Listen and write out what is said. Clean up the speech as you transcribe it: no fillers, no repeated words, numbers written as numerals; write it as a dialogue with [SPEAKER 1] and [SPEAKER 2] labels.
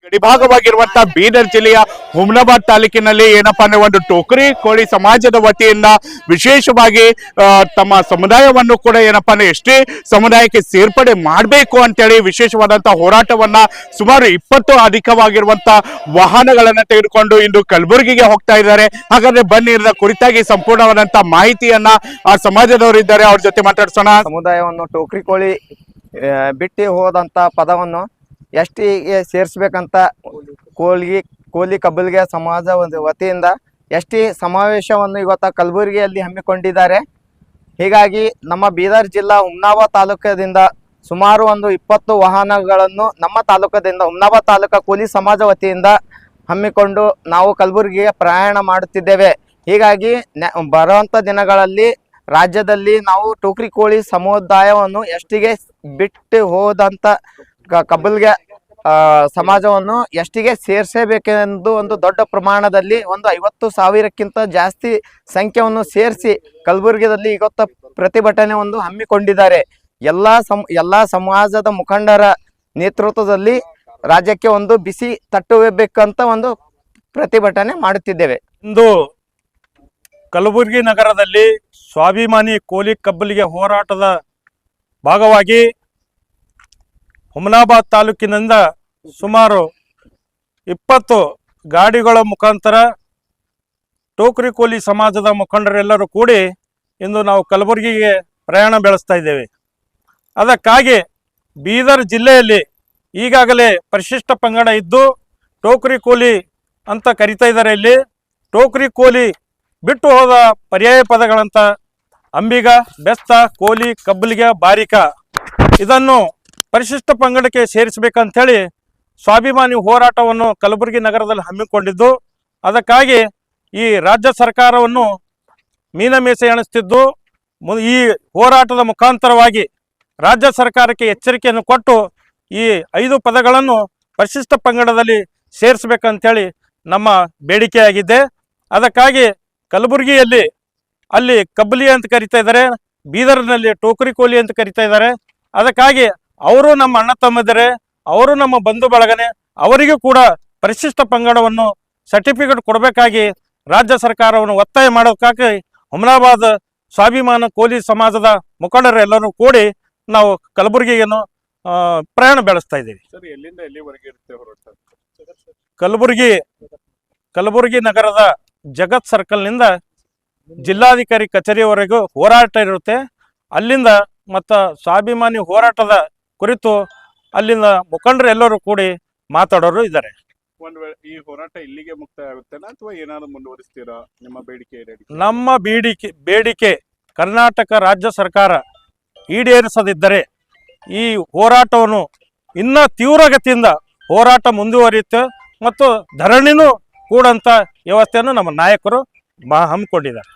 [SPEAKER 1] ಗಡಿಭಾಗವಾಗಿರುವಂತಹ ಬೀದರ್ ಜಿಲ್ಲೆಯ ಹುಮ್ನಾಬಾದ್ ತಾಲೂಕಿನಲ್ಲಿ ಏನಪ್ಪಾ ಅಂದ್ರೆ ಒಂದು ಟೋಕರಿ ಕೋಳಿ ಸಮಾಜದ ವತಿಯಿಂದ ವಿಶೇಷವಾಗಿ ತಮ್ಮ ಸಮುದಾಯವನ್ನು ಕೂಡ ಏನಪ್ಪಾ ಅಂದ್ರೆ ಎಷ್ಟೇ ಸಮುದಾಯಕ್ಕೆ ಸೇರ್ಪಡೆ ಮಾಡಬೇಕು ಅಂತೇಳಿ ವಿಶೇಷವಾದಂತಹ ಹೋರಾಟವನ್ನ ಸುಮಾರು 20 ಅಧಿಕವಾಗಿರುವಂತಹ ವಾಹನಗಳನ್ನ ತೆಗೆದುಕೊಂಡು ಇಂದು ಕಲಬುರಗಿಗೆ ಹೋಗ್ತಾ ಇದ್ದಾರೆ. ಹಾಗಾದ್ರೆ ಬನ್ನಿ ಇದರ ಕುರಿತಾಗಿ ಸಂಪೂರ್ಣವಾದಂತಹ ಮಾಹಿತಿಯನ್ನ ಆ ಸಮಾಜದವರು ಇದ್ದಾರೆ, ಅವ್ರ ಜೊತೆ ಮಾತಾಡ್ಸೋಣ.
[SPEAKER 2] ಸಮುದಾಯವನ್ನು ಟೋಕರಿ ಕೋಳಿ ಬಿಟ್ಟು ಹೋದಂತ ಪದವನ್ನು ಎಸ್ಟಿಗೆ ಸೇರಿಸಬೇಕಂತ ಕೋಲಿ ಕಬ್ಬಲಿಗೆ ಸಮಾಜ ವತಿಯಿಂದ ಎಸ್ಟಿ ಸಮಾವೇಶವನ್ನು ಇವತ್ತು ಕಲಬುರಗಿಯಲ್ಲಿ ಹಮ್ಮಿಕೊಂಡಿದ್ದಾರೆ. ಹೀಗಾಗಿ ನಮ್ಮ ಬೀದರ್ ಜಿಲ್ಲಾ ಹುಮ್ನಾಬಾದ್ ತಾಲೂಕದಿಂದ ಸುಮಾರು ಒಂದು 20 ವಾಹನಗಳನ್ನು ನಮ್ಮ ತಾಲೂಕದಿಂದ ಹುಮ್ನಾಬಾದ್ ತಾಲೂಕಾ ಕೋಲಿ ಸಮಾಜ ವತಿಯಿಂದ ಹಮ್ಮಿಕೊಂಡು ನಾವು ಕಲಬುರಗಿಗೆ ಪ್ರಯಾಣ ಮಾಡುತ್ತಿದ್ದೇವೆ. ಹೀಗಾಗಿ ಬರುವಂಥ ದಿನಗಳಲ್ಲಿ ರಾಜ್ಯದಲ್ಲಿ ನಾವು ಟೋಕರಿ ಕೋಳಿ ಸಮುದಾಯವನ್ನು ಎಸ್ಟಿಗೆ ಬಿಟ್ಟು ಹೋದಂಥ ಕಬ್ಬಲ್ಗೆ ಸಮಾಜವನ್ನು ಎಸ್ಟಿಗೆ ಸೇರಿಸಬೇಕೆಂದು ಒಂದು ದೊಡ್ಡ ಪ್ರಮಾಣದಲ್ಲಿ ಒಂದು 50,000ಕ್ಕಿಂತ ಜಾಸ್ತಿ ಸಂಖ್ಯೆಯನ್ನು ಸೇರಿಸಿ ಕಲಬುರಗಿಯಲ್ಲಿ ಇವತ್ತು ಪ್ರತಿಭಟನೆ ಒಂದು ಹಮ್ಮಿಕೊಂಡಿದ್ದಾರೆ. ಎಲ್ಲ ಸಮಾಜದ ಮುಖಂಡರ ನೇತೃತ್ವದಲ್ಲಿ ರಾಜ್ಯಕ್ಕೆ ಒಂದು ಬಿಸಿ ತಟ್ಟಬೇಕಂತ ಒಂದು ಪ್ರತಿಭಟನೆ ಮಾಡುತ್ತಿದ್ದೇವೆ.
[SPEAKER 3] ಇಂದು ಕಲಬುರಗಿ ನಗರದಲ್ಲಿ ಸ್ವಾಭಿಮಾನಿ ಕೋಲಿ ಕಬ್ಬಲಿಗೆ ಹೋರಾಟದ ಭಾಗವಾಗಿ ಹುಮ್ನಾಬಾದ್ ತಾಲೂಕಿನಿಂದ ಸುಮಾರು 20 ಗಾಡಿಗಳ ಮುಖಾಂತರ ಟೋಕರಿ ಕೋಲಿ ಸಮಾಜದ ಮುಖಂಡರೆಲ್ಲರೂ ಕೂಡಿ ಇಂದು ನಾವು ಕಲಬುರಗಿಗೆ ಪ್ರಯಾಣ ಬೆಳೆಸ್ತಾ ಇದ್ದೇವೆ. ಅದಕ್ಕಾಗಿ ಬೀದರ್ ಜಿಲ್ಲೆಯಲ್ಲಿ ಈಗಾಗಲೇ ಪರಿಶಿಷ್ಟ ಪಂಗಡ ಇದ್ದು ಟೋಕರಿ ಕೋಲಿ ಅಂತ ಕರಿತಾ ಇದ್ದಾರೆ. ಇಲ್ಲಿ ಟೋಕರಿ ಕೋಲಿ ಬಿಟ್ಟು ಹೋದ ಪರ್ಯಾಯ ಪದಗಳಂತ ಅಂಬಿಗ, ಬೆಸ್ತ, ಕೋಲಿ, ಕಬ್ಬಲಿಗೆ, ಬಾರಿಕ ಇದನ್ನು ಪರಿಶಿಷ್ಟ ಪಂಗಡಕ್ಕೆ ಸೇರಿಸಬೇಕಂತೇಳಿ ಸ್ವಾಭಿಮಾನಿ ಹೋರಾಟವನ್ನು ಕಲಬುರಗಿ ನಗರದಲ್ಲಿ ಹಮ್ಮಿಕೊಂಡಿದ್ದು, ಅದಕ್ಕಾಗಿ ಈ ರಾಜ್ಯ ಸರ್ಕಾರವನ್ನು ಮೀನಮೇಸೆ ಎಣಿಸ್ತಿದ್ದು ಈ ಹೋರಾಟದ ಮುಖಾಂತರವಾಗಿ ರಾಜ್ಯ ಸರ್ಕಾರಕ್ಕೆ ಎಚ್ಚರಿಕೆಯನ್ನು ಕೊಟ್ಟು ಈ 5 ಪದಗಳನ್ನು ಪರಿಶಿಷ್ಟ ಪಂಗಡದಲ್ಲಿ ಸೇರಿಸಬೇಕಂತೇಳಿ ನಮ್ಮ ಬೇಡಿಕೆಯಾಗಿದೆ. ಅದಕ್ಕಾಗಿ ಕಲಬುರಗಿಯಲ್ಲಿ ಅಲ್ಲಿ ಕಬ್ಬಲಿ ಅಂತ ಕರಿತಾ ಇದ್ದಾರೆ, ಬೀದರ್ನಲ್ಲಿ ಟೋಕರಿ ಕೋಲಿ ಅಂತ ಕರಿತಾ ಇದ್ದಾರೆ. ಅದಕ್ಕಾಗಿ ಅವರು ನಮ್ಮ ಅಣ್ಣ ತಮ್ಮದರೆ, ಅವರು ನಮ್ಮ ಬಂಧು ಬಳಗನೆ, ಅವರಿಗೂ ಕೂಡ ಪರಿಶಿಷ್ಟ ಪಂಗಡವನ್ನು ಸರ್ಟಿಫಿಕೇಟ್ ಕೊಡಬೇಕಾಗಿ ರಾಜ್ಯ ಸರ್ಕಾರವನ್ನು ಒತ್ತಾಯ ಮಾಡೋಕ್ಕಾಗಿ ಹುಮ್ನಾಬಾದ್ ಸ್ವಾಭಿಮಾನ ಕೋಲಿ ಸಮಾಜದ ಮುಖಂಡರೆಲ್ಲರೂ ಕೂಡಿ ನಾವು ಕಲಬುರಗಿಯನ್ನು ಪ್ರಯಾಣ ಬೆಳೆಸ್ತಾ ಇದ್ದೀವಿ. ಕಲಬುರಗಿ ನಗರದ ಜಗತ್ ಸರ್ಕಲ್ನಿಂದ ಜಿಲ್ಲಾಧಿಕಾರಿ ಕಚೇರಿಯವರೆಗೂ ಹೋರಾಟ ಇರುತ್ತೆ. ಅಲ್ಲಿಂದ ಮತ್ತು ಸ್ವಾಭಿಮಾನಿ ಹೋರಾಟದ ಕುರಿತು ಅಲ್ಲಿಂದ ಮುಖಂಡರೆಲ್ಲರೂ ಕೂಡಿ ಮಾತಾಡೋರು ಇದ್ದಾರೆ.
[SPEAKER 1] ಈ ಹೋರಾಟ ಇಲ್ಲಿಗೆ ಮುಕ್ತಾಯ ಆಗುತ್ತೇನಾ ಅಥವಾ ಏನಾದ್ರು ಮುಂದುವರಿಸ್ತೀರಾ? ನಿಮ್ಮ
[SPEAKER 3] ನಮ್ಮ ಬೇಡಿಕೆ ಕರ್ನಾಟಕ ರಾಜ್ಯ ಸರ್ಕಾರ ಈಡೇರಿಸದಿದ್ದರೆ ಈ ಹೋರಾಟವನ್ನು ಇನ್ನ ತೀವ್ರಗತಿಯಿಂದ ಹೋರಾಟ ಮುಂದುವರಿಯುತ್ತೆ ಮತ್ತು ಧರಣಿನೂ ಕೂಡಂತ ವ್ಯವಸ್ಥೆಯನ್ನು ನಮ್ಮ ನಾಯಕರು ಹಮ್ಮಿಕೊಂಡಿದ್ದಾರೆ.